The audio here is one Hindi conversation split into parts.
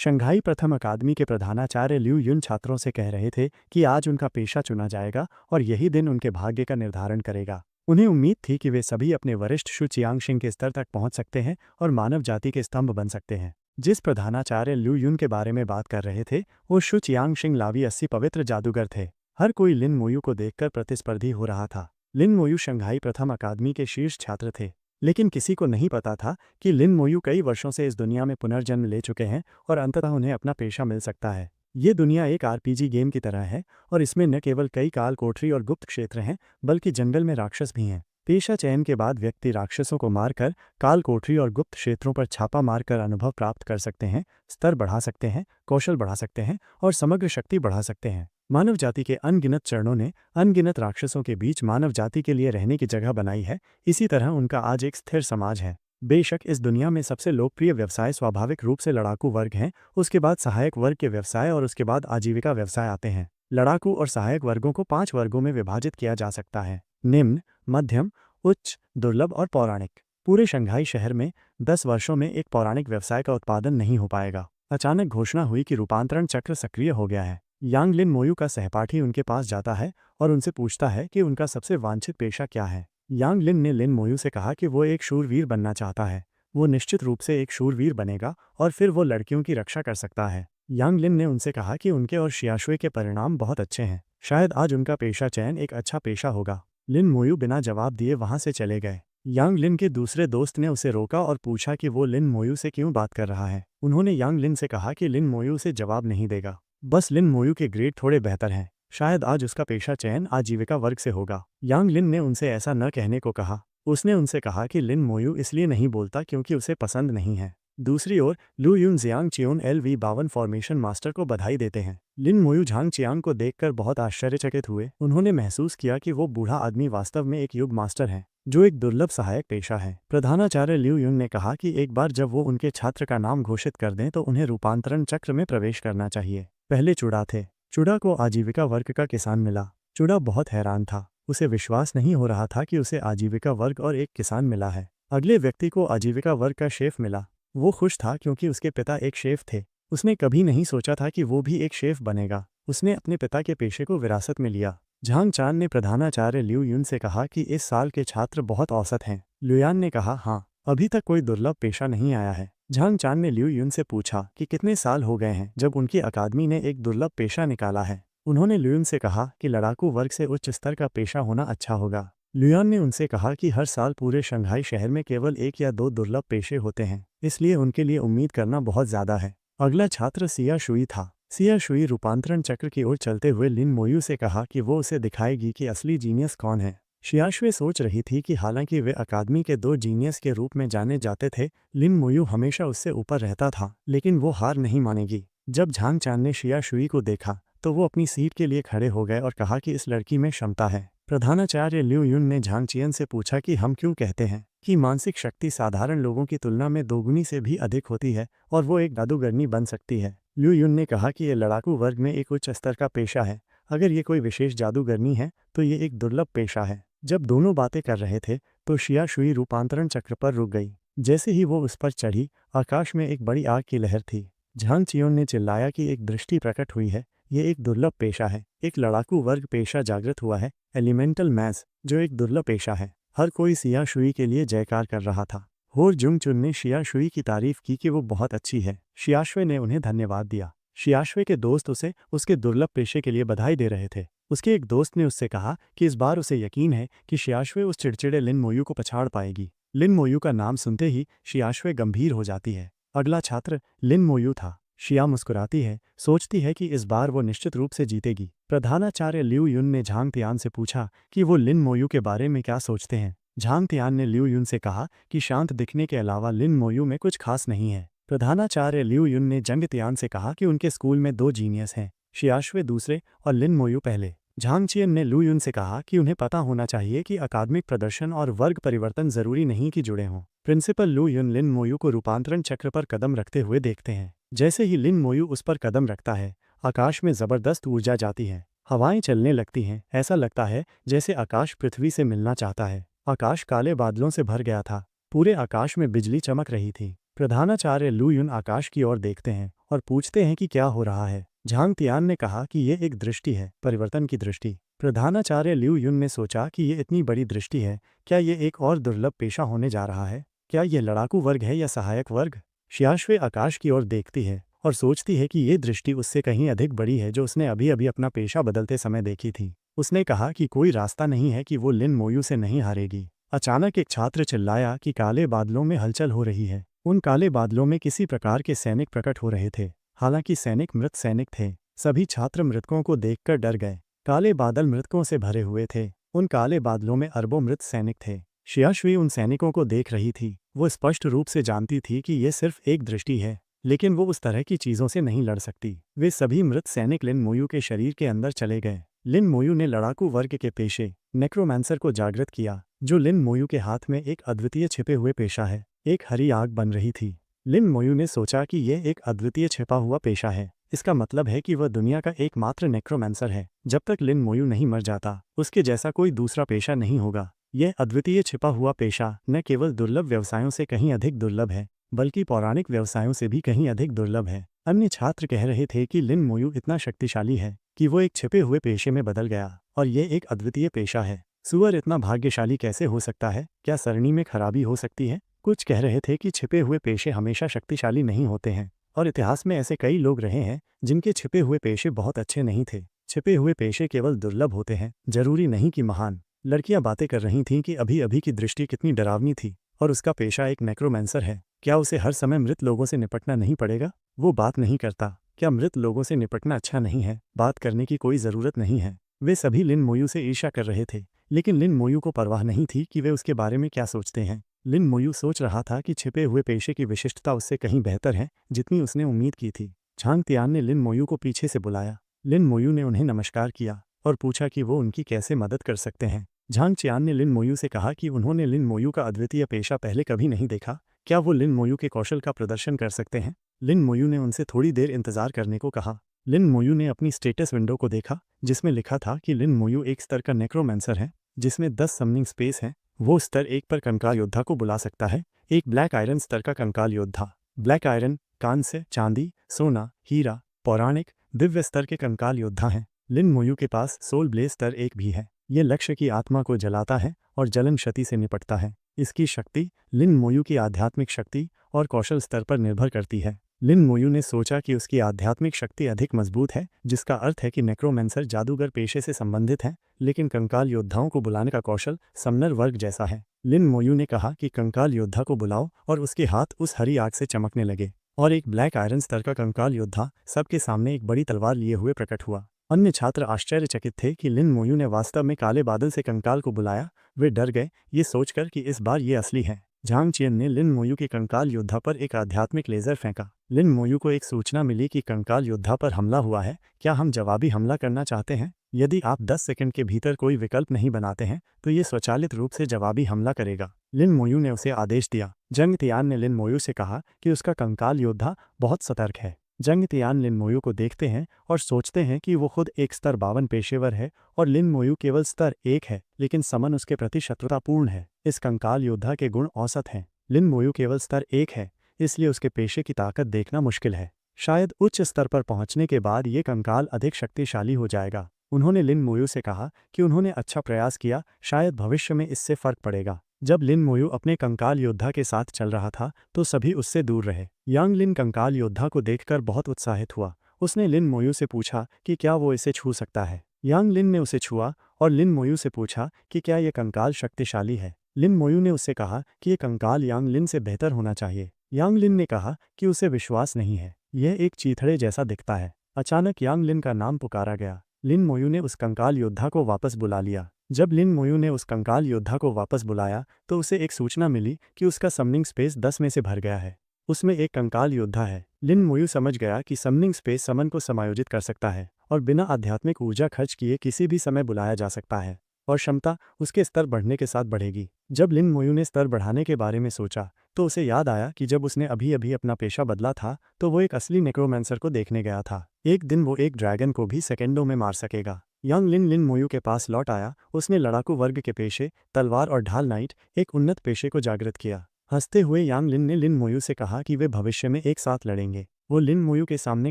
शंघाई प्रथम अकादमी के प्रधानाचार्य ल्यू युन छात्रों से कह रहे थे कि आज उनका पेशा चुना जाएगा और यही दिन उनके भाग्य का निर्धारण करेगा। उन्हें उम्मीद थी कि वे सभी अपने वरिष्ठ शु चियांगशिंग के स्तर तक पहुंच सकते हैं और मानव जाति के स्तंभ बन सकते हैं। जिस प्रधानाचार्य ल्यू युन के बारे में बात कर रहे थे वो शु चियांगशिंग लावी 80 पवित्र जादूगर थे। हर कोई लिन मोयू को देखकर प्रतिस्पर्धी हो रहा था। लिन मोयू शंघाई प्रथम अकादमी के शीर्ष छात्र थे, लेकिन किसी को नहीं पता था कि लिन मोयू कई वर्षों से इस दुनिया में पुनर्जन्म ले चुके हैं और अंततः उन्हें अपना पेशा मिल सकता है। ये दुनिया एक आरपीजी गेम की तरह है और इसमें न केवल कई काल कोठरी और गुप्त क्षेत्र हैं बल्कि जंगल में राक्षस भी हैं। पेशा चयन के बाद व्यक्ति राक्षसों को मारकर काल कोठरी और गुप्त क्षेत्रों पर छापा मारकर अनुभव प्राप्त कर सकते हैं, स्तर बढ़ा सकते हैं, कौशल बढ़ा सकते हैं और समग्र शक्ति बढ़ा सकते हैं। मानव जाति के अनगिनत चरणों ने अनगिनत राक्षसों के बीच मानव जाति के लिए रहने की जगह बनाई है। इसी तरह उनका आज एक स्थिर समाज है। बेशक इस दुनिया में सबसे लोकप्रिय व्यवसाय स्वाभाविक रूप से लड़ाकू वर्ग हैं, उसके बाद सहायक वर्ग के व्यवसाय और उसके बाद आजीविका व्यवसाय आते हैं। लड़ाकू और सहायक वर्गों को 5 वर्गों में विभाजित किया जा सकता है: निम्न, मध्यम, उच्च, दुर्लभ और पौराणिक। पूरे शंघाई शहर में 10 वर्षों में एक पौराणिक व्यवसाय का उत्पादन नहीं हो पाएगा। अचानक घोषणा हुई कि रूपांतरण चक्र सक्रिय हो गया है। यांग लिन मोयू का सहपाठी उनके पास जाता है और उनसे पूछता है कि उनका सबसे वांछित पेशा क्या है। यांग लिन ने लिन मोयू से कहा कि वो एक शूरवीर बनना चाहता है। वो निश्चित रूप से एक शूरवीर बनेगा और फिर वो लड़कियों की रक्षा कर सकता है। यांग लिन ने उनसे कहा कि उनके और शियाशुए के परिणाम बहुत अच्छे हैं, शायद आज उनका पेशा चयन एक अच्छा पेशा होगा। लिन मोयू बिना जवाब दिए वहां से चले गए। यांग लिन के दूसरे दोस्त ने उसे रोका और पूछा कि वो लिन मोयू से क्यों बात कर रहा है। उन्होंने यांग लिन से कहा कि लिन मोयू उसे जवाब नहीं देगा, बस लिन मोयू के ग्रेड थोड़े बेहतर हैं, शायद आज उसका पेशा चयन आजीविका वर्ग से होगा। यांग लिन ने उनसे ऐसा न कहने को कहा। उसने उनसे कहा कि लिन मोयू इसलिए नहीं बोलता क्योंकि उसे पसंद नहीं है। दूसरी ओर लू युन जियांग चियोन LV52 फॉर्मेशन मास्टर को बधाई देते हैं। लिन मोयू झांग चियांग को देखकर बहुत आश्चर्यचकित हुए। उन्होंने महसूस किया कि वो बूढ़ा आदमी वास्तव में एक युग मास्टर है, जो एक दुर्लभ सहायक पेशा है। प्रधानाचार्य ल्यू युन ने कहा कि एक बार जब वो उनके छात्र का नाम घोषित कर दें तो उन्हें रूपांतरण चक्र में प्रवेश करना चाहिए। पहले चुड़ा थे। चुड़ा को आजीविका वर्ग का किसान मिला। चुड़ा बहुत हैरान था, उसे विश्वास नहीं हो रहा था कि उसे आजीविका वर्ग और एक किसान मिला है। अगले व्यक्ति को आजीविका वर्ग का शेफ मिला। वो खुश था क्योंकि उसके पिता एक शेफ थे। उसने कभी नहीं सोचा था कि वो भी एक शेफ बनेगा। उसने अपने पिता के पेशे को विरासत में लिया। झांग चान ने प्रधानाचार्य ल्यू युन से कहा कि इस साल के छात्र बहुत औसत हैं। ल्यूयान ने कहा, हाँ, अभी तक कोई दुर्लभ पेशा नहीं आया है। झांग चान ने ल्यू युन से पूछा कि कितने साल हो गए हैं जब उनकी अकादमी ने एक दुर्लभ पेशा निकाला है। उन्होंने ल्यूयान से कहा कि लड़ाकू वर्ग से उच्च स्तर का पेशा होना अच्छा होगा। ल्यूयान ने उनसे कहा कि हर साल पूरे शंघाई शहर में केवल 1 या 2 दुर्लभ पेशे होते हैं, इसलिए उनके लिए उम्मीद करना बहुत ज्यादा है। अगला छात्र सिया शुई था। सिया शुई रूपांतरण चक्र की ओर चलते हुए लिन मोयू से कहा कि वो उसे दिखाएगी कि असली जीनियस कौन है। शियाशुए सोच रही थी कि हालांकि वे अकादमी के 2 जीनियस के रूप में जाने जाते थे, लिन मोयू हमेशा उससे ऊपर रहता था, लेकिन वो हार नहीं मानेगी। जब झांग चान ने शिया शुई को देखा तो वो अपनी सीट के लिए खड़े हो गए और कहा कि इस लड़की में क्षमता है। प्रधानाचार्य ल्यू युन ने झांग चियन से पूछा कि हम क्यों कहते हैं कि मानसिक शक्ति साधारण लोगों की तुलना में 2 गुनी से भी अधिक होती है और वो एक जादूगरनी बन सकती है। ल्यू युन ने कहा कि ये लड़ाकू वर्ग में एक उच्च स्तर का पेशा है। अगर ये कोई विशेष जादूगरनी है तो ये एक दुर्लभ पेशा है। जब दोनों बातें कर रहे थे तो शिया शुई रूपांतरण चक्र पर रुक गई। जैसे ही वो उस पर चढ़ी, आकाश में एक बड़ी आग की लहर थी। झांग चियोन ने चिल्लाया कि एक दृष्टि प्रकट हुई है, ये एक दुर्लभ पेशा है। एक लड़ाकू वर्ग पेशा जागृत हुआ है, एलिमेंटल मैज, जो एक दुर्लभ पेशा है। हर कोई सिया शुई के लिए जयकार कर रहा था। होर जुंग चुन ने शिया शुई की तारीफ की कि वो बहुत अच्छी है। शियाशुए ने उन्हें धन्यवाद दिया। शियाशुए के दोस्त उसे उसके दुर्लभ पेशे के लिए बधाई दे रहे थे। उसके एक दोस्त ने उससे कहा कि इस बार उसे यकीन है कि शियाशुए उस चिड़चिड़े लिन मोयू को पछाड़ पाएगी। लिन मोयू का नाम सुनते ही शियाशुए गंभीर हो जाती है। अगला छात्र लिन मोयू था। शिया मुस्कुराती है, सोचती है कि इस बार वो निश्चित रूप से जीतेगी। प्रधानाचार्य ल्यू युन ने झांग तियान से पूछा कि वो लिन मोयू के बारे में क्या सोचते हैं। झांग तियान ने ल्यू युन से कहा कि शांत दिखने के अलावा लिन मोयू में कुछ खास नहीं है। प्रधानाचार्य ल्यू युन ने जंग तियान से कहा कि उनके स्कूल में 2 जीनियस हैं, शियाशुए दूसरे और लिन मोयू पहले। झांग चियन ने लू युन से कहा कि उन्हें पता होना चाहिए कि अकादमिक प्रदर्शन और वर्ग परिवर्तन जरूरी नहीं कि जुड़े हों। प्रिंसिपल लू युन लिन मोयू को रूपांतरण चक्र पर कदम रखते हुए देखते हैं। जैसे ही लिन मोयू उस पर कदम रखता है, आकाश में जबरदस्त ऊर्जा जाती है। हवाएं चलने लगती हैं, ऐसा लगता है जैसे आकाश पृथ्वी से मिलना चाहता है। आकाश काले बादलों से भर गया था। पूरे आकाश में बिजली चमक रही थी। प्रधानाचार्य लू युन आकाश की ओर देखते हैं और पूछते हैं कि क्या हो रहा है। झांग तियान ने कहा कि ये एक दृष्टि है, परिवर्तन की दृष्टि। प्रधानाचार्य लिu युन ने सोचा कि ये इतनी बड़ी दृष्टि है, क्या ये एक और दुर्लभ पेशा होने जा रहा है? क्या ये लड़ाकू वर्ग है या सहायक वर्ग? xiaoshui आकाश की ओर देखती है और सोचती है कि ये दृष्टि उससे कहीं अधिक बड़ी है जो उसने अभी अभी अपना पेशा बदलते समय देखी थी। उसने कहा कि कोई रास्ता नहीं है कि वो लिन मोयू से नहीं हारेगी। अचानक एक छात्र चिल्लाया कि काले बादलों में हलचल हो रही है। उन काले बादलों में किसी प्रकार के सैनिक प्रकट हो रहे थे। हालांकि सैनिक मृत सैनिक थे। सभी छात्र मृतकों को देखकर डर गए। काले बादल मृतकों से भरे हुए थे। उन काले बादलों में अरबों मृत सैनिक थे। xiaoshui उन सैनिकों को देख रही थी। वो स्पष्ट रूप से जानती थी कि ये सिर्फ एक दृष्टि है, लेकिन वो उस तरह की चीजों से नहीं लड़ सकती। वे सभी मृत सैनिक लिन मोयू के शरीर के अंदर चले गए। लिन मोयू ने लड़ाकू वर्ग के पेशे नेक्रोमैंसर को जागृत किया, जो लिन मोयू के हाथ में एक अद्वितीय छिपे हुए पेशा है। एक हरी आग बन रही थी। लिन मोयू ने सोचा कि यह एक अद्वितीय छिपा हुआ पेशा है। इसका मतलब है कि वह दुनिया का एकमात्र नेक्रोमैंसर है। जब तक लिन मोयू नहीं मर जाता, उसके जैसा कोई दूसरा पेशा नहीं होगा। यह अद्वितीय छिपा हुआ पेशा न केवल दुर्लभ व्यवसायों से कहीं अधिक दुर्लभ है, बल्कि पौराणिक व्यवसायों से भी कहीं अधिक दुर्लभ है। अन्य छात्र कह रहे थे कि लिन मोयू इतना शक्तिशाली है कि वो एक छिपे हुए पेशे में बदल गया और ये एक अद्वितीय पेशा है। सुअर इतना भाग्यशाली कैसे हो सकता है? क्या सरणी में खराबी हो सकती है? कुछ कह रहे थे कि छिपे हुए पेशे हमेशा शक्तिशाली नहीं होते हैं और इतिहास में ऐसे कई लोग रहे हैं जिनके छिपे हुए पेशे बहुत अच्छे नहीं थे। छिपे हुए पेशे केवल दुर्लभ होते हैं, जरूरी नहीं कि महान। लड़कियां बातें कर रही थीं कि अभी अभी की दृष्टि कितनी डरावनी थी और उसका पेशा एक नेक्रोमैंसर है। क्या उसे हर समय मृत लोगों से निपटना नहीं पड़ेगा? वो बात नहीं करता। क्या मृत लोगों से निपटना अच्छा नहीं है? बात करने की कोई ज़रूरत नहीं है। वे सभी लिन मोयू से ईर्ष्या कर रहे थे, लेकिन लिन मोयू को परवाह नहीं थी कि वे उसके बारे में क्या सोचते हैं। लिन मोयू सोच रहा था कि छिपे हुए पेशे की विशिष्टता उससे कहीं बेहतर है जितनी उसने उम्मीद की थी। झांग तियान ने लिन मोयू को पीछे से बुलाया। लिन मोयू ने उन्हें नमस्कार किया और पूछा कि वो उनकी कैसे मदद कर सकते हैं। झांग चियान ने लिन मोयू से कहा कि उन्होंने लिन मोयू का अद्वितीय पेशा पहले कभी नहीं देखा। क्या वो लिन मोयू के कौशल का प्रदर्शन कर सकते हैं? लिन मोयू ने उनसे थोड़ी देर इंतजार करने को कहा। लिन मोयू ने अपनी स्टेटस विंडो को देखा, जिसमें लिखा था कि लिन मोयू एक स्तर का नेक्रोमैंसर है, जिसमें 10 समनिंग स्पेस है। वो स्तर 1 पर कंकाल योद्धा को बुला सकता है। एक ब्लैक आयरन स्तर का कंकाल योद्धा। ब्लैक आयरन कांस्य, चांदी, सोना, हीरा, पौराणिक, दिव्य स्तर के कंकाल योद्धा हैं। लिन मोयू के पास सोल ब्लेज स्तर 1 भी है। ये लक्ष्य की आत्मा को जलाता है और जलन क्षति से निपटता है। इसकी शक्ति लिन मोयू की आध्यात्मिक शक्ति और कौशल स्तर पर निर्भर करती है। लिन मोयू ने सोचा कि उसकी आध्यात्मिक शक्ति अधिक मजबूत है, जिसका अर्थ है कि नेक्रोमैंसर जादूगर पेशे से संबंधित है, लेकिन कंकाल योद्धाओं को बुलाने का कौशल समनर वर्ग जैसा है। लिन मोयू ने कहा कि कंकाल योद्धा को बुलाओ और उसके हाथ उस हरी आग से चमकने लगे और एक ब्लैक आयरन स्तर का कंकाल योद्धा सबके सामने एक बड़ी तलवार लिए हुए प्रकट हुआ। अन्य छात्र आश्चर्यचकित थे कि लिन मोयू ने वास्तव में काले बादल से कंकाल को बुलाया। वे डर गए ये सोचकर कि इस बार ये असली है। झांग चियन ने लिन मोयू के कंकाल योद्धा पर एक आध्यात्मिक लेजर फेंका। लिन मोयू को एक सूचना मिली कि कंकाल योद्धा पर हमला हुआ है। क्या हम जवाबी हमला करना चाहते हैं? यदि आप 10 सेकंड के भीतर कोई विकल्प नहीं बनाते हैं तो ये स्वचालित रूप से जवाबी हमला करेगा। लिन मोयू ने उसे आदेश दिया। जंग तियान ने लिन मोयू से कहा कि उसका कंकाल योद्धा बहुत सतर्क है। जंग तियान लिन मोयू को देखते हैं और सोचते हैं कि वो खुद एक स्तर 52 पेशेवर है और लिन मोयू केवल स्तर 1 है, लेकिन समन उसके प्रति शत्रुतापूर्ण है। इस कंकाल योद्धा के गुण औसत हैं। लिन मोयू केवल स्तर 1 है, इसलिए उसके पेशे की ताकत देखना मुश्किल है। शायद उच्च स्तर पर पहुंचने के बाद ये कंकाल अधिक शक्तिशाली हो जाएगा। उन्होंने लिन मोयू से कहा कि उन्होंने अच्छा प्रयास किया, शायद भविष्य में इससे फर्क पड़ेगा। जब लिन मोयू अपने कंकाल योद्धा के साथ चल रहा था तो सभी उससे दूर रहे। यांग लिन कंकाल योद्धा को देखकर बहुत उत्साहित हुआ। उसने लिन मोयू से पूछा कि क्या वो इसे छू सकता है। यांग लिन ने उसे छुआ और लिन मोयू से पूछा कि क्या यह कंकाल शक्तिशाली है। लिन मोयू ने उससे कहा कि यह कंकाल यांग लिन से बेहतर होना चाहिए। यांग लिन ने कहा कि उसे विश्वास नहीं है, यह एक चीथड़े जैसा दिखता है। अचानक यांग लिन का नाम पुकारा गया। लिन मोयू ने उस कंकाल योद्धा को वापस बुला लिया। जब लिन मोयू ने उस कंकाल योद्धा को वापस बुलाया तो उसे एक सूचना मिली कि उसका समनिंग स्पेस 10 में से भर गया है। उसमें एक कंकाल योद्धा है। लिन मोयू समझ गया कि समनिंग स्पेस समन को समायोजित कर सकता है और बिना आध्यात्मिक ऊर्जा खर्च किए किसी भी समय बुलाया जा सकता है और क्षमता उसके स्तर बढ़ने के साथ बढ़ेगी। जब लिन मोयू ने स्तर बढ़ाने के बारे में सोचा तो उसे याद आया कि जब उसने अभी अभी अपना पेशा बदला था तो वो एक असली नेक्रोमैंसर को देखने गया था। एक दिन वो एक ड्रैगन को भी सेकेंडों में मार सकेगा। यांग लिन लिन मोयू के पास लौट आया। उसने लड़ाकू वर्ग के पेशे तलवार और ढाल नाइट एक उन्नत पेशे को जागृत किया। हंसते हुए यांग लिन ने लिन मोयू से कहा कि वे भविष्य में एक साथ लड़ेंगे। वो लिन मोयू के सामने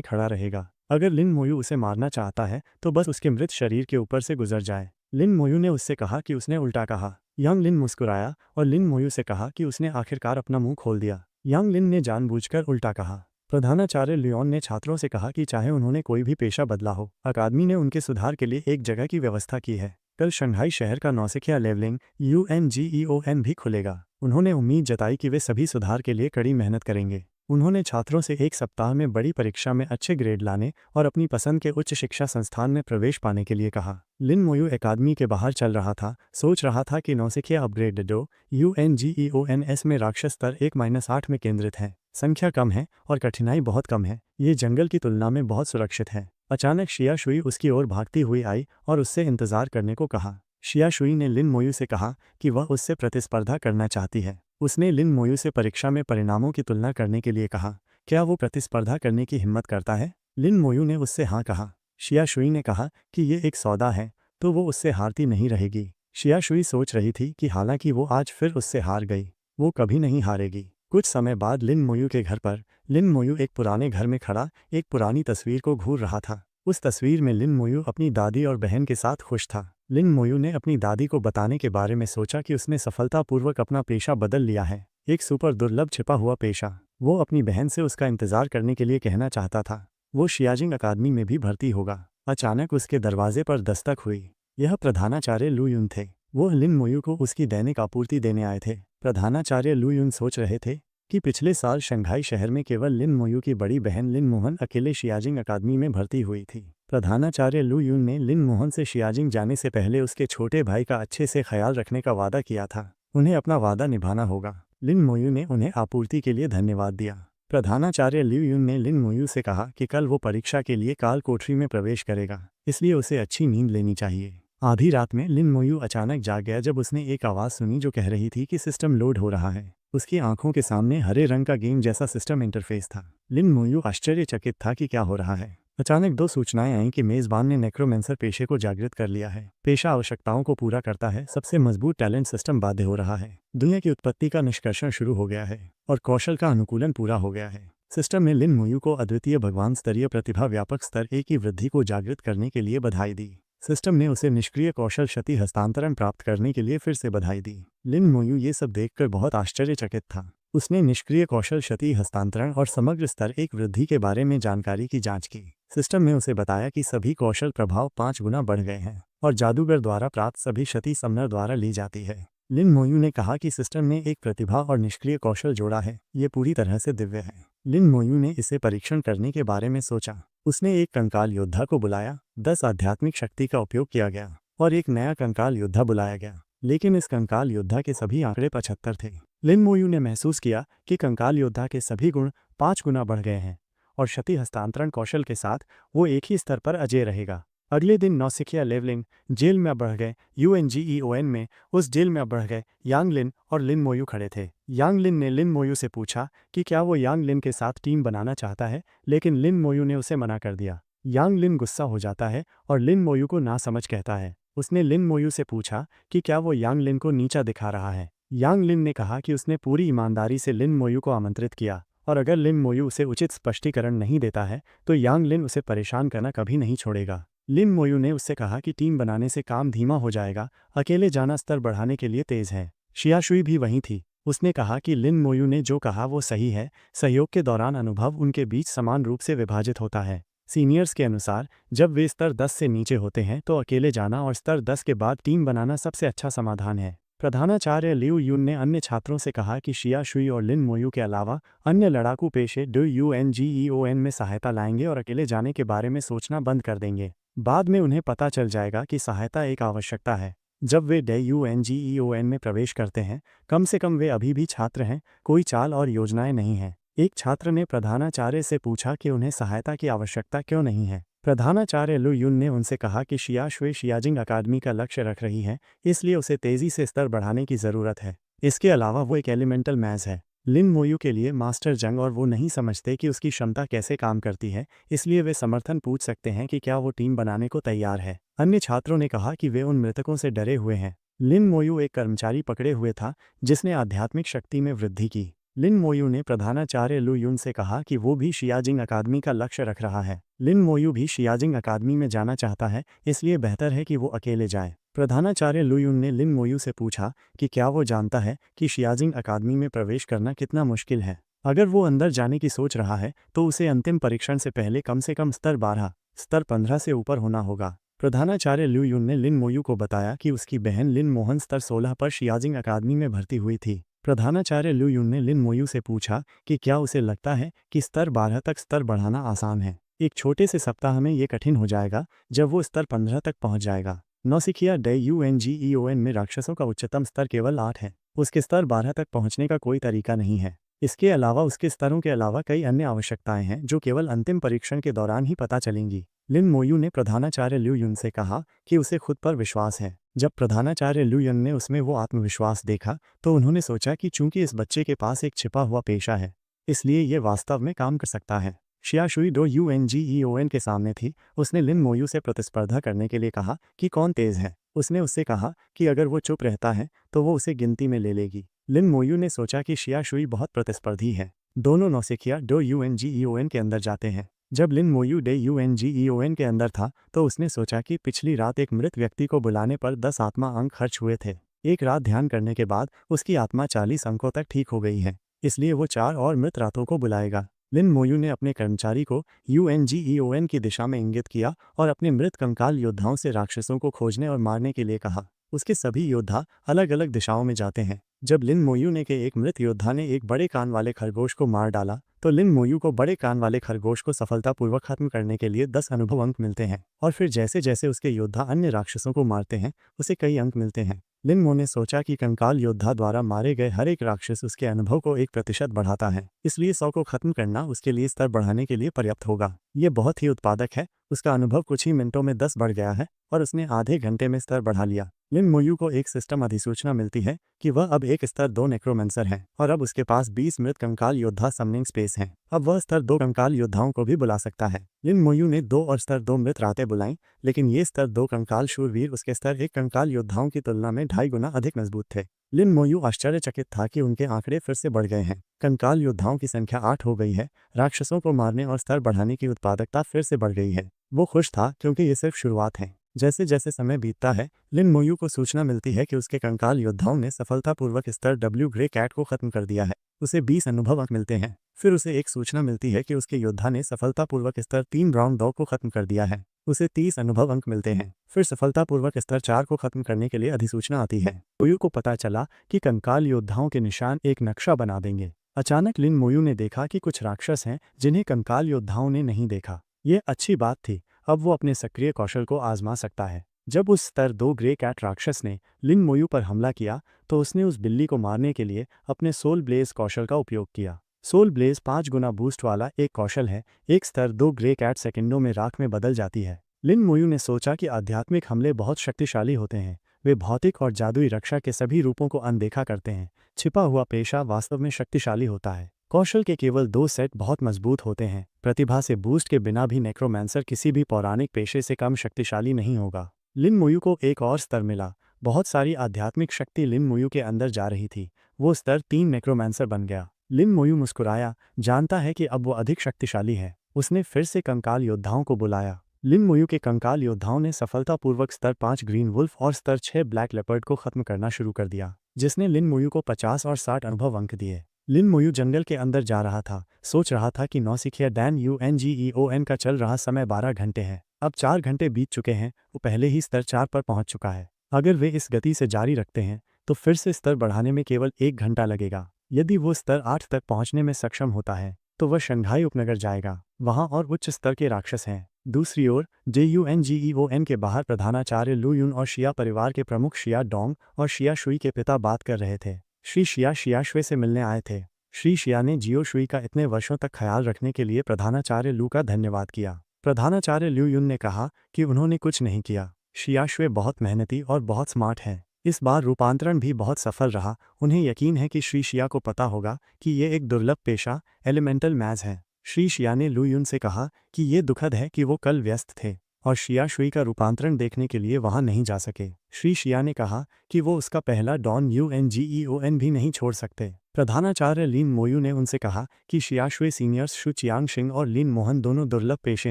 खड़ा रहेगा। अगर लिन मोयू उसे मारना चाहता है तो बस उसके मृत शरीर के ऊपर से गुजर जाए। लिन मोयू ने उससे कहा कि उसने उल्टा कहा। यांग लिन मुस्कुराया और लिन मोयू से कहा कि उसने आखिरकार अपना मुंह खोल दिया। यांग लिन ने जानबूझकर उल्टा कहा। प्रधानाचार्य लियोन ने छात्रों से कहा कि चाहे उन्होंने कोई भी पेशा बदला हो, अकादमी ने उनके सुधार के लिए एक जगह की व्यवस्था की है। कल शंघाई शहर का नौसिखिया लेवलिंग UNGEON भी खुलेगा। उन्होंने उम्मीद जताई कि वे सभी सुधार के लिए कड़ी मेहनत करेंगे। उन्होंने छात्रों से एक सप्ताह में बड़ी परीक्षा में अच्छे ग्रेड लाने और अपनी पसंद के उच्च शिक्षा संस्थान में प्रवेश पाने के लिए कहा। लिन मोयू अकादमी के बाहर चल रहा था, सोच रहा था कि नौसिखिया अपग्रेड डो UNGEONS में राक्षस स्तर 1-8 में केंद्रित है। संख्या कम है और कठिनाई बहुत कम है। ये जंगल की तुलना में बहुत सुरक्षित है। अचानक शिया शुई उसकी ओर भागती हुई आई और उससे इंतजार करने को कहा। शिया शुई ने लिन मोयू से कहा कि वह उससे प्रतिस्पर्धा करना चाहती है। उसने लिन मोयू से परीक्षा में परिणामों की तुलना करने के लिए कहा। क्या वो प्रतिस्पर्धा करने की हिम्मत करता है? लिन मोयू ने उससे हाँ कहा। शिया शुई ने कहा कि ये एक सौदा है, तो वो उससे हारती नहीं रहेगी। शिया शुई सोच रही थी कि हालांकि वो आज फिर उससे हार गई, वो कभी नहीं हारेगी। कुछ समय बाद लिन मोयू के घर पर लिन मोयू एक पुराने घर में खड़ा एक पुरानी तस्वीर को घूर रहा था। उस तस्वीर में लिन मोयू अपनी दादी और बहन के साथ खुश था। लिन मोयू ने अपनी दादी को बताने के बारे में सोचा कि उसने सफलतापूर्वक अपना पेशा बदल लिया है, एक सुपर दुर्लभ छिपा हुआ पेशा। वो अपनी बहन से उसका इंतजार करने के लिए कहना चाहता था। वो शियाजिंग अकादमी में भी भर्ती होगा। अचानक उसके दरवाजे पर दस्तक हुई। यह प्रधानाचार्य लू युन थे। वो लिन मोयू को उसकी दैनिक आपूर्ति देने आए थे। प्रधानाचार्य लू युन सोच रहे थे कि पिछले साल शंघाई शहर में केवल लिन मोयू की बड़ी बहन लिन मोहन अकेले शियाजिंग अकादमी में भर्ती हुई थी। प्रधानाचार्य लू युन ने लिन मोहन से शियाजिंग जाने से पहले उसके छोटे भाई का अच्छे से ख्याल रखने का वादा किया था। उन्हें अपना वादा निभाना होगा। लिन मोयू ने उन्हें आपूर्ति के लिए धन्यवाद दिया। प्रधानाचार्य लिu युन ने लिन मोयू से कहा कि कल वो परीक्षा के लिए काल कोठरी में प्रवेश करेगा, इसलिए उसे अच्छी नींद लेनी चाहिए। आधी रात में लिन मोयू अचानक जाग गया जब उसने एक आवाज़ सुनी जो कह रही थी कि सिस्टम लोड हो रहा है। उसकी आंखों के सामने हरे रंग का गेम जैसा सिस्टम इंटरफेस था। लिन मोयू आश्चर्यचकित था कि क्या हो रहा है। अचानक दो सूचनाएं आईं कि मेज़बान ने नेक्रोमेंसर पेशे को जागृत कर लिया है। पेशा आवश्यकताओं को पूरा करता है, सबसे मजबूत टैलेंट सिस्टम बाध्य हो रहा है। दुनिया की उत्पत्ति का निष्कर्षण शुरू हो गया है और कौशल का अनुकूलन पूरा हो गया है। सिस्टम ने लिन मोयू को अद्वितीय भगवान स्तरीय प्रतिभा व्यापक स्तर 1 की वृद्धि को जागृत करने के लिए बधाई दी। सिस्टम ने उसे निष्क्रिय कौशल क्षति हस्तांतरण प्राप्त करने के लिए फिर से बधाई दी। लिन मोयू ये सब देखकर बहुत आश्चर्यचकित था। उसने निष्क्रिय कौशल क्षति हस्तांतरण और समग्र स्तर 1 वृद्धि के बारे में जानकारी की जांच की। सिस्टम ने उसे बताया कि सभी कौशल प्रभाव 5 गुना बढ़ गए हैं और जादूगर द्वारा प्राप्त सभी क्षति समनर द्वारा ली जाती है। लिन मोयू ने कहा कि सिस्टम ने एक प्रतिभा और निष्क्रिय कौशल जोड़ा है, ये पूरी तरह से दिव्य है। लिन मोयू ने इसे परीक्षण करने के बारे में सोचा। उसने एक कंकाल योद्धा को बुलाया, 10 आध्यात्मिक शक्ति का उपयोग किया गया और एक नया कंकाल योद्धा बुलाया गया, लेकिन इस कंकाल योद्धा के सभी आंकड़े 75 थे। लिन मोयू ने महसूस किया कि कंकाल योद्धा के सभी गुण 5 गुना बढ़ गए हैं और क्षति हस्तांतरण कौशल के साथ वो एक ही स्तर पर अजय रहेगा। अगले दिन नौसिखिया लेवलिंग जेल में बढ़ गए UNGEON में उस जेल में बढ़ गए यांग लिन और लिन मोयू खड़े थे। यांग लिन ने लिन मोयू से पूछा कि क्या वो यांग लिन के साथ टीम बनाना चाहता है, लेकिन लिन मोयू ने उसे मना कर दिया। यांग लिन गुस्सा हो जाता है और लिन मोयू को नासमझ कहता है। उसने लिन मोयू से पूछा कि क्या वो यांग लिन को नीचा दिखा रहा है। यांग लिन ने कहा कि उसने पूरी ईमानदारी से लिन मोयू को आमंत्रित किया और अगर लिन मोयू उसे उचित स्पष्टीकरण नहीं देता है तो यांग लिन उसे परेशान करना कभी नहीं छोड़ेगा। लिन मोयू ने उससे कहा कि टीम बनाने से काम धीमा हो जाएगा, अकेले जाना स्तर बढ़ाने के लिए तेज है। शिया शुई भी वहीं थी। उसने कहा कि लिन मोयू ने जो कहा वो सही है, सहयोग के दौरान अनुभव उनके बीच समान रूप से विभाजित होता है। सीनियर्स के अनुसार जब वे स्तर 10 से नीचे होते हैं तो अकेले जाना और स्तर 10 के बाद टीम बनाना सबसे अच्छा समाधान है। प्रधानाचार्य लिu युन ने अन्य छात्रों से कहा कि शिया शुई और लिन मोयू के अलावा अन्य लड़ाकू पेशे UNGEON में सहायता लाएंगे और अकेले जाने के बारे में सोचना बंद कर देंगे। बाद में उन्हें पता चल जाएगा कि सहायता एक आवश्यकता है। जब वे UNGEON में प्रवेश करते हैं, कम से कम वे अभी भी छात्र हैं, कोई चाल और योजनाएं नहीं हैं। एक छात्र ने प्रधानाचार्य से पूछा कि उन्हें सहायता की आवश्यकता क्यों नहीं है। प्रधानाचार्य लिu युन ने उनसे कहा कि शिया शुई शियाजिंग अकादमी का लक्ष्य रख रही है, इसलिए उसे तेजी से स्तर बढ़ाने की ज़रूरत है। इसके अलावा वो एक एलिमेंटल मैज है। लिन मोयू के लिए मास्टर जंग और वो नहीं समझते कि उसकी क्षमता कैसे काम करती है, इसलिए वे समर्थन पूछ सकते हैं कि क्या वो टीम बनाने को तैयार है। अन्य छात्रों ने कहा कि वे उन मृतकों से डरे हुए हैं। लिन मोयू एक कर्मचारी पकड़े हुए था जिसने आध्यात्मिक शक्ति में वृद्धि की। लिन मोयू ने प्रधानाचार्य लू युन से कहा कि वो भी शियाजिंग अकादमी का लक्ष्य रख रहा है। लिन मोयू भी शियाजिंग अकादमी में जाना चाहता है, इसलिए बेहतर है कि वो अकेले जाए। प्रधानाचार्य लू युन ने लिन मोयू से पूछा कि क्या वो जानता है कि शियाजिंग अकादमी में प्रवेश करना कितना मुश्किल है। अगर वो अंदर जाने की सोच रहा है तो उसे अंतिम परीक्षण से पहले कम से कम स्तर 12, स्तर 15 से ऊपर होना होगा। प्रधानाचार्य लू युन ने लिन मोयू को बताया कि उसकी बहन लिन मोहन स्तर 16 पर शियाजिंग अकादमी में भर्ती हुई थी। प्रधानाचार्य लू युन ने लिन मोयू से पूछा कि क्या उसे लगता है कि स्तर 12 तक स्तर बढ़ाना आसान है। एक छोटे से सप्ताह में ये कठिन हो जाएगा जब वो स्तर 15 तक पहुंच जाएगा। नौसिखिया डे UNGEON में राक्षसों का उच्चतम स्तर केवल 8 है। उसके स्तर 12 तक पहुंचने का कोई तरीका नहीं है। इसके अलावा उसके स्तरों के अलावा कई अन्य आवश्यकताएं हैं जो केवल अंतिम परीक्षण के दौरान ही पता चलेंगी। लिन मोयू ने प्रधानाचार्य लू युन से कहा कि उसे खुद पर विश्वास है। जब प्रधानाचार्य लू युन ने उसमें वो आत्मविश्वास देखा तो उन्होंने सोचा कि चूंकि इस बच्चे के पास एक छिपा हुआ पेशा है, इसलिए ये वास्तव में काम कर सकता है। शिया शुई डो UNGEON के सामने थी। उसने लिन मोयू से प्रतिस्पर्धा करने के लिए कहा कि कौन तेज है। उसने उससे कहा कि अगर वो चुप रहता है तो वो उसे गिनती में ले लेगी। लिन मोयू ने सोचा कि शिया शुई बहुत प्रतिस्पर्धी है। दोनों नौसिखिया डो UNGEON के अंदर जाते हैं। जब लिन मोयू डे UNGEON के अंदर था तो उसने सोचा कि पिछली रात एक मृत व्यक्ति को बुलाने पर 10 आत्मा अंक खर्च हुए थे। एक रात ध्यान करने के बाद उसकी आत्मा 40 अंकों तक ठीक हो गई है, इसलिए वो 4 और मृत रातों को बुलाएगा। लिन मोयू ने अपने कर्मचारी को UNGEON की दिशा में इंगित किया और अपने मृत कंकाल योद्धाओं से राक्षसों को खोजने और मारने के लिए कहा। उसके सभी योद्धा अलग अलग दिशाओं में जाते हैं। जब लिन मोयू ने के एक मृत योद्धा ने एक बड़े कान वाले खरगोश को मार डाला तो लिन मोयू को बड़े कान वाले खरगोश को सफलतापूर्वक खत्म करने के लिए 10 अनुभव अंक मिलते हैं और फिर जैसे जैसे उसके योद्धा अन्य राक्षसों को मारते हैं उसे कई अंक मिलते हैं। लिन मो ने सोचा कि कंकाल योद्धा द्वारा मारे गए हर एक राक्षस उसके अनुभव को 1% बढ़ाता है, इसलिए 100 को खत्म करना उसके लिए स्तर बढ़ाने के लिए पर्याप्त होगा। ये बहुत ही उत्पादक है। उसका अनुभव कुछ ही मिनटों में 10 बढ़ गया है और उसने आधे घंटे में स्तर बढ़ा लिया। लिन मोयू को एक सिस्टम अधिसूचना मिलती है कि वह अब एक स्तर 2 नेक्रोमेंसर है और अब उसके पास 20 मृत कंकाल योद्धा समनिंग स्पेस हैं। अब वह स्तर 2 कंकाल योद्धाओं को भी बुला सकता है। लिन मोयू ने 2 और स्तर 2 मृत रातें बुलाईं, लेकिन ये स्तर 2 कंकाल शूरवीर उसके स्तर 1 कंकाल योद्धाओं की तुलना में 2.5 गुना अधिक मजबूत थे। लिन मोयू आश्चर्यचकित था कि उनके आंकड़े फिर से बढ़ गए हैं। कंकाल योद्धाओं की संख्या 8 हो गई है। राक्षसों को मारने और स्तर बढ़ाने की उत्पादकता फिर से बढ़ गई है। वो खुश था क्योंकि ये सिर्फ शुरुआत है। जैसे जैसे समय बीतता है, लिन मोयू को सूचना मिलती है कि उसके कंकाल योद्धाओं ने सफलतापूर्वक स्तर W ग्रे कैट को खत्म कर दिया है। उसे 20 अनुभव अंक मिलते हैं। फिर उसे एक सूचना मिलती है कि उसके योद्धा ने सफलतापूर्वक स्तर 3 ब्राउन डॉग को खत्म कर दिया है। उसे 30 अनुभव अंक मिलते हैं। फिर सफलतापूर्वक स्तर 4 को खत्म करने के लिए अधिसूचना आती है। मोयू को पता चला कि कंकाल योद्धाओं के निशान एक नक्शा बना देंगे। अचानक लिन मोयू ने देखा कि कुछ राक्षस हैं जिन्हें कंकाल योद्धाओं ने नहीं देखा। ये अच्छी बात थी। अब वो अपने सक्रिय कौशल को आजमा सकता है। जब उस स्तर 2 ग्रे कैट राक्षस ने लिन मोयू पर हमला किया तो उसने उस बिल्ली को मारने के लिए अपने सोल ब्लेज कौशल का उपयोग किया। सोल ब्लेज 5 गुना बूस्ट वाला एक कौशल है। एक स्तर 2 ग्रे कैट सेकंडों में राख में बदल जाती है। लिन मोयू ने सोचा कि आध्यात्मिक हमले बहुत शक्तिशाली होते हैं। वे भौतिक और जादुई रक्षा के सभी रूपों को अनदेखा करते हैं। छिपा हुआ पेशा वास्तव में शक्तिशाली होता है। कौशल के केवल 2 सेट बहुत मजबूत होते हैं। प्रतिभा से बूस्ट के बिना भी नेक्रोमैंसर किसी भी पौराणिक पेशे से कम शक्तिशाली नहीं होगा। लिन मोयू को एक और स्तर मिला। बहुत सारी आध्यात्मिक शक्ति लिन मोयू के अंदर जा रही थी। वो स्तर 3 नेक्रोमैंसर बन गया। लिन मोयू मुस्कुराया, जानता है कि अब वो अधिक शक्तिशाली है। उसने फिर से कंकाल योद्धाओं को बुलाया। लिन मोयू के कंकाल योद्धाओं ने सफलतापूर्वक स्तर 5 ग्रीन वुल्फ और स्तर 6 ब्लैक लेपर्ड को खत्म करना शुरू कर दिया, जिसने लिन मोयू को 50 और 60 अनुभव अंक दिए। लिन मोयू जंगल के अंदर जा रहा था, सोच रहा था कि नौसिखिया डैन UNGEON का चल रहा समय 12 घंटे है। अब 4 घंटे बीत चुके हैं। वो पहले ही स्तर 4 पर पहुंच चुका है। अगर वे इस गति से जारी रखते हैं तो फिर से स्तर बढ़ाने में केवल 1 घंटा लगेगा। यदि वो स्तर 8 तक पहुंचने में सक्षम होता है तो वह शंघाई उपनगर जाएगा। वहां और उच्च स्तर के राक्षस हैं। दूसरी ओर JUNGEON के बाहर प्रधानाचार्य लू युन और शिया परिवार के प्रमुख शिया डोंग और शिया शुई के पिता बात कर रहे थे। श्री शिया शिया शुई से मिलने आए थे। श्री शिया ने जियो शुई का इतने वर्षों तक ख्याल रखने के लिए प्रधानाचार्य लू का धन्यवाद किया। प्रधानाचार्य लू युन ने कहा कि उन्होंने कुछ नहीं किया। शिया शुई बहुत मेहनती और बहुत स्मार्ट है। इस बार रूपांतरण भी बहुत सफल रहा। उन्हें यकीन है कि श्री शिया को पता होगा कि ये एक दुर्लभ पेशा एलिमेंटल मैज है। श्री शिया ने लू युन से कहा कि ये दुखद है कि वो कल व्यस्त थे और शिया शुई का रूपांतरण देखने के लिए वहां नहीं जा सके। श्री शिया ने कहा कि वो उसका पहला डॉन यूएनजीईओएन भी नहीं छोड़ सकते। प्रधानाचार्य लिन मोयू ने उनसे कहा कि शिया शुई सीनियर्स शु चियांगशिंग और लिन मोहन दोनों दुर्लभ पेशे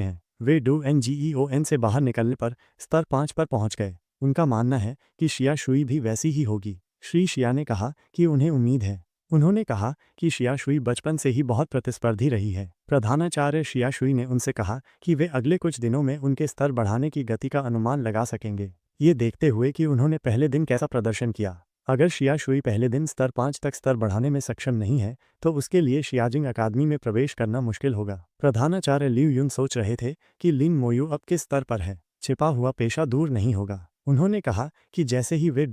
हैं। वे डूएनजीईओएन से बाहर निकलने पर स्तर 5 पर पहुंच गए। उनका मानना है कि शिया शुई भी वैसी ही होगी। श्री शिया ने कहा कि उन्हें उम्मीद है। उन्होंने कहा कि शिया शुई बचपन से ही बहुत प्रतिस्पर्धी रही है। प्रधानाचार्य शिया शुई ने उनसे कहा कि वे अगले कुछ दिनों में उनके स्तर बढ़ाने की गति का अनुमान लगा सकेंगे, ये देखते हुए कि उन्होंने पहले दिन कैसा प्रदर्शन किया। अगर शिया शुई पहले दिन स्तर 5 तक स्तर बढ़ाने में सक्षम नहीं है तो उसके लिए शियाजिंग अकादमी में प्रवेश करना मुश्किल होगा। प्रधानाचार्य लिu युन सोच रहे थे कि लिन मोयू अब किस स्तर पर है। छिपा हुआ पेशा दूर नहीं होगा। उन्होंने कहा कि जैसे ही वे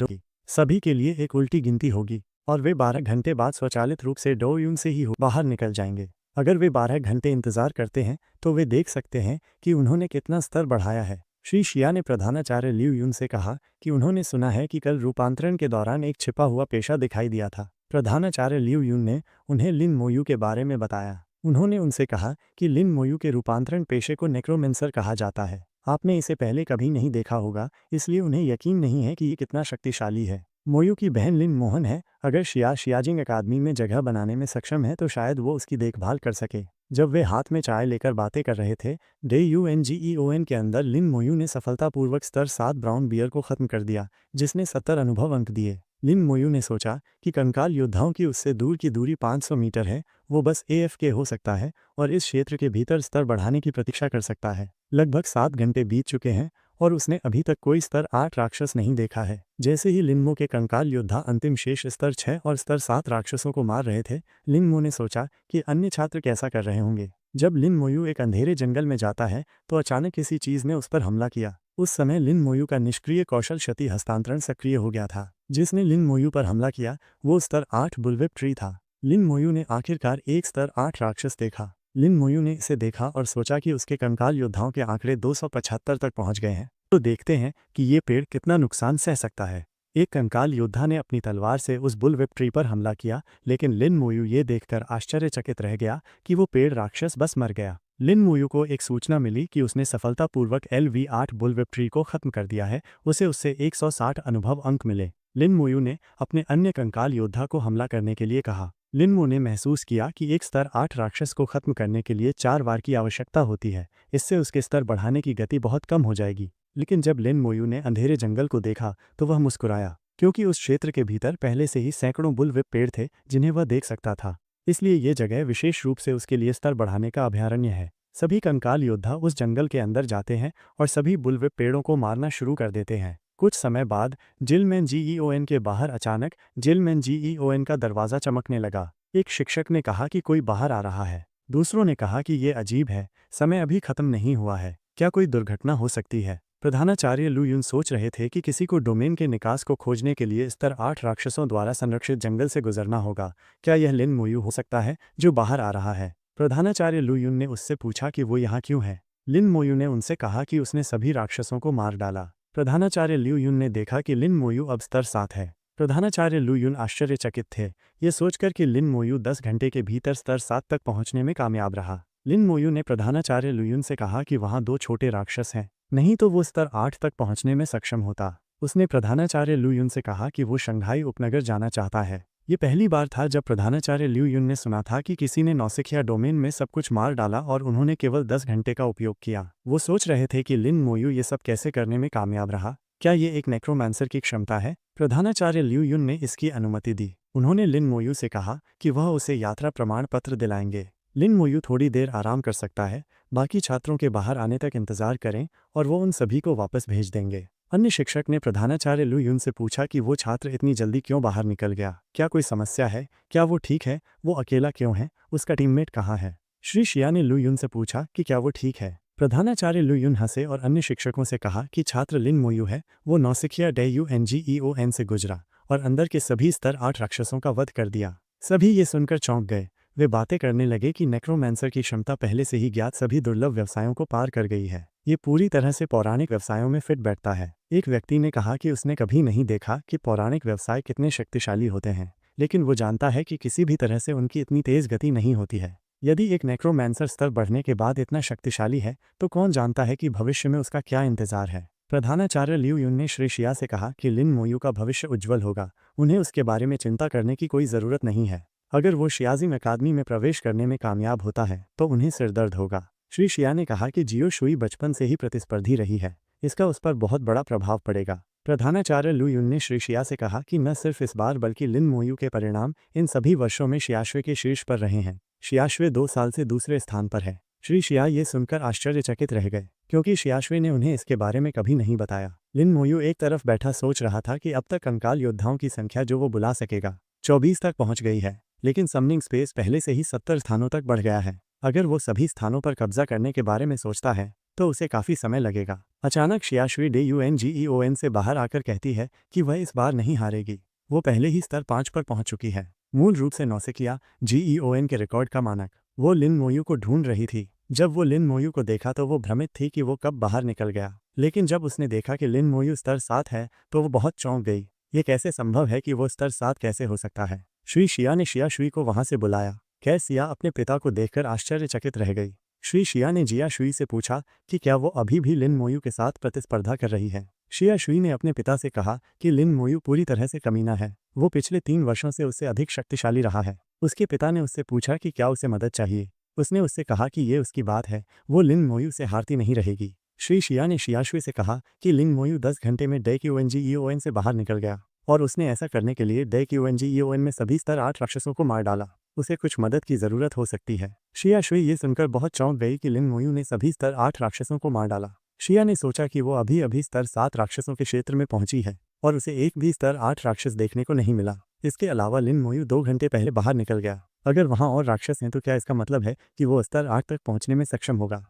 सभी के लिए एक उल्टी गिनती होगी और वे 12 घंटे बाद स्वचालित रूप से डोयून से ही बाहर निकल जाएंगे। अगर वे 12 घंटे इंतजार करते हैं तो वे देख सकते हैं कि उन्होंने कितना स्तर बढ़ाया है। श्री शिया ने प्रधानाचार्य लिu युन से कहा कि उन्होंने सुना है कि कल रूपांतरण के दौरान एक छिपा हुआ पेशा दिखाई दिया था। प्रधानाचार्य लिu युन ने उन्हें लिन मोयू के बारे में बताया। उन्होंने उनसे कहा कि लिन मोयू के रूपांतरण पेशे को नेक्रोमेंसर कहा जाता है। आपने इसे पहले कभी नहीं देखा होगा, इसलिए उन्हें यकीन नहीं है कि ये कितना शक्तिशाली है। मोयू की बहन लिन मोहन है। अगर शियाजिंग अकादमी में जगह बनाने में सक्षम है तो शायद वो उसकी देखभाल कर सके। जब वे हाथ में चाय लेकर बातें कर रहे थे, DUNGEON के अंदर लिन मोयू ने सफलतापूर्वक स्तर 7 ब्राउन बियर को खत्म कर दिया, जिसने 70 अनुभव अंक दिए। लिन मोयू ने सोचा कि कंकाल योद्धाओं की उससे दूर की दूरी 500 मीटर है। वो बस AFK हो सकता है और इस क्षेत्र के भीतर स्तर बढ़ाने की प्रतीक्षा कर सकता है। लगभग 7 घंटे बीत चुके हैं और उसने अभी तक कोई स्तर 8 राक्षस नहीं देखा है। जैसे ही लिनमो के कंकाल योद्धा अंतिम शेष स्तर 6 और स्तर 7 राक्षसों को मार रहे थे, लिनमो ने सोचा कि अन्य छात्र कैसा कर रहे होंगे। जब लिन मोयू एक अंधेरे जंगल में जाता है तो अचानक किसी चीज ने उस पर हमला किया। उस समय लिन मोयू का निष्क्रिय कौशल क्षति हस्तांतरण सक्रिय हो गया था। जिसने लिन मोयू पर हमला किया वो स्तर 8 बुलविप ट्री था। लिन मोयू ने आखिरकार एक स्तर 8 राक्षस देखा। लिन मोयू ने इसे देखा और सोचा कि उसके कंकाल योद्धाओं के आंकड़े 275 तक पहुंच गए हैं। तो देखते हैं कि ये पेड़ कितना नुकसान सह सकता है। एक कंकाल योद्धा ने अपनी तलवार से उस बुलविप ट्री पर हमला किया, लेकिन लिन मोयू ये देखकर आश्चर्यचकित रह गया कि वो पेड़ राक्षस बस मर गया। लिन मोयू को एक सूचना मिली कि उसने सफलतापूर्वक LV8 बुलविप ट्री को खत्म कर दिया है। उससे 160 अनुभव अंक मिले। लिन मोयू ने अपने अन्य कंकाल योद्धा को हमला करने के लिए कहा। लिनमो ने महसूस किया कि एक स्तर 8 राक्षस को खत्म करने के लिए 4 बार की आवश्यकता होती है। इससे उसके स्तर बढ़ाने की गति बहुत कम हो जाएगी। लेकिन जब लिन मोयू ने अंधेरे जंगल को देखा तो वह मुस्कुराया, क्योंकि उस क्षेत्र के भीतर पहले से ही सैकड़ों बुलविप पेड़ थे जिन्हें वह देख सकता था। इसलिए ये जगह विशेष रूप से उसके लिए स्तर बढ़ाने का अभयारण्य है। सभी कंकाल योद्धा उस जंगल के अंदर जाते हैं और सभी बुलविप पेड़ों को मारना शुरू कर देते हैं। कुछ समय बाद जिलमेन के बाहर अचानक जिलमेन का दरवाज़ा चमकने लगा। एक शिक्षक ने कहा कि कोई बाहर आ रहा है। दूसरों ने कहा कि ये अजीब है, समय अभी खत्म नहीं हुआ है, क्या कोई दुर्घटना हो सकती है। प्रधानाचार्य लिu युन सोच रहे थे कि किसी को डोमेन के निकास को खोजने के लिए स्तर 8 राक्षसों द्वारा संरक्षित जंगल से गुजरना होगा। क्या यह लिन मोयू हो सकता है जो बाहर आ रहा है? प्रधानाचार्य लिu युन ने उससे पूछा कि वो यहाँ क्यों है। लिन मोयू ने उनसे कहा कि उसने सभी राक्षसों को मार डाला। प्रधानाचार्य लिu युन ने देखा कि लिन मोयू अब स्तर 7 है। प्रधानाचार्य लिu युन आश्चर्यचकित थे, ये सोचकर कि लिन मोयू 10 घंटे के भीतर स्तर 7 तक पहुंचने में कामयाब रहा। लिन मोयू ने प्रधानाचार्य लिu युन से कहा कि वहां 2 छोटे राक्षस हैं, नहीं तो वो स्तर 8 तक पहुंचने में सक्षम होता। उसने प्रधानाचार्य लिu युन से कहा कि वो शंघाई उपनगर जाना चाहता है। ये पहली बार था जब प्रधानाचार्य लिu युन ने सुना था कि किसी ने नौसिखिया डोमेन में सब कुछ मार डाला और उन्होंने केवल 10 घंटे का उपयोग किया। वो सोच रहे थे कि लिन मोयू ये सब कैसे करने में कामयाब रहा। क्या ये एक नेक्रोमांसर की क्षमता है? प्रधानाचार्य लिu युन ने इसकी अनुमति दी। उन्होंने लिन मोयू से कहा कि वह उसे यात्रा प्रमाण पत्र दिलाएंगे। लिन मोयू थोड़ी देर आराम कर सकता है, बाकी छात्रों के बाहर आने तक इंतजार करें और वो उन सभी को वापस भेज देंगे। अन्य शिक्षक ने प्रधानाचार्य लिu युन से पूछा कि वो छात्र इतनी जल्दी क्यों बाहर निकल गया, क्या कोई समस्या है, क्या वो ठीक है, वो अकेला क्यों है, उसका टीममेट कहाँ है? श्री शिया ने लिu युन से पूछा कि क्या वो ठीक है। प्रधानाचार्य लिu युन हंसे और अन्य शिक्षकों से कहा कि छात्र लिन मोयू है, वो नौसिखिया DUNGEON से गुजरा और अंदर के सभी स्तर 8 राक्षसों का वध कर दिया। सभी ये सुनकर चौंक गए। वे बातें करने लगे कि नेक्रोमांसर की क्षमता पहले से ही ज्ञात सभी दुर्लभ व्यवसायों को पार कर गई है। ये पूरी तरह से पौराणिक व्यवसायों में फिट बैठता है। एक व्यक्ति ने कहा कि उसने कभी नहीं देखा कि पौराणिक व्यवसाय कितने शक्तिशाली होते हैं, लेकिन वो जानता है कि किसी भी तरह से उनकी इतनी तेज गति नहीं होती है। यदि एक नेक्रोमैंसर स्तर बढ़ने के बाद इतना शक्तिशाली है तो कौन जानता है कि भविष्य में उसका क्या इंतजार है। प्रधानाचार्य लिu युन ने श्री शिया से कहा कि लिन मोयू का भविष्य उज्जवल होगा, उन्हें उसके बारे में चिंता करने की कोई ज़रूरत नहीं है। अगर वो शियाजिम अकादमी में प्रवेश करने में कामयाब होता है तो उन्हें सिरदर्द होगा। श्री शिया ने कहा कि जियो शुई बचपन से ही प्रतिस्पर्धी रही है, इसका उस पर बहुत बड़ा प्रभाव पड़ेगा। प्रधानाचार्य लू युन ने श्री शिया से कहा कि न सिर्फ इस बार बल्कि लिन मोयू के परिणाम इन सभी वर्षों में शियाशवे के शीर्ष पर रहे हैं। शियाशवे 2 साल से दूसरे स्थान पर है। श्री शिया ये सुनकर आश्चर्यचकित रह गए क्योंकि शियाशवे ने उन्हें इसके बारे में कभी नहीं बताया। लिन मोयू एक तरफ बैठा सोच रहा था कि अब तक कंकाल योद्धाओं की संख्या जो वो बुला सकेगा 24 तक पहुंच गई है, लेकिन समनिंग स्पेस पहले से ही 70 स्थानों तक बढ़ गया है। अगर वो सभी स्थानों पर कब्जा करने के बारे में सोचता है तो उसे काफी समय लगेगा। अचानक शियाशवी DUNGEON से बाहर आकर कहती है कि वह इस बार नहीं हारेगी, वो पहले ही स्तर 5 पर पहुंच चुकी है। मूल रूप से नौसिखिया GEON के रिकॉर्ड का मानक। वो लिन मोयू को ढूंढ रही थी। जब वो लिन मोयू को देखा तो वो भ्रमित थी कि वो कब बाहर निकल गया, लेकिन जब उसने देखा कि लिन मोयू स्तर 7 है तो वो बहुत चौंक गई। ये कैसे संभव है कि वो स्तर 7 कैसे हो सकता है। श्री शिया ने शियाशुई को वहां से बुलाया। सिया अपने पिता को देखकर आश्चर्यचकित रह गई। श्री शिया ने जिया शुई से पूछा कि क्या वो अभी भी लिन मोयू के साथ प्रतिस्पर्धा कर रही है। शिया शुई ने अपने पिता से कहा कि लिन मोयू पूरी तरह से कमीना है, वो पिछले 3 वर्षों से उससे अधिक शक्तिशाली रहा है। उसके पिता ने उससे पूछा कि क्या उसे मदद चाहिए। उसने उससे कहा कि ये उसकी बात है, वो लिन मोयू से हारती नहीं रहेगी। श्री शिया ने शियाशुई से कहा कि लिन मोयू 10 घंटे में DQNGEON से बाहर निकल गया और उसने ऐसा करने के लिए DQNGEON में सभी स्तर 8 राक्षसों को मार डाला। उसे कुछ मदद की ज़रूरत हो सकती है। शियाशुई ये सुनकर बहुत चौंक गई कि लिन मोयू ने सभी स्तर 8 राक्षसों को मार डाला। शिया ने सोचा कि वो अभी अभी स्तर 7 राक्षसों के क्षेत्र में पहुंची है और उसे एक भी स्तर 8 राक्षस देखने को नहीं मिला। इसके अलावा लिन मोयू 2 घंटे पहले बाहर निकल गया। अगर वहां और राक्षस हैं तो क्या इसका मतलब है कि वो स्तर 8 तक पहुंचने में सक्षम होगा।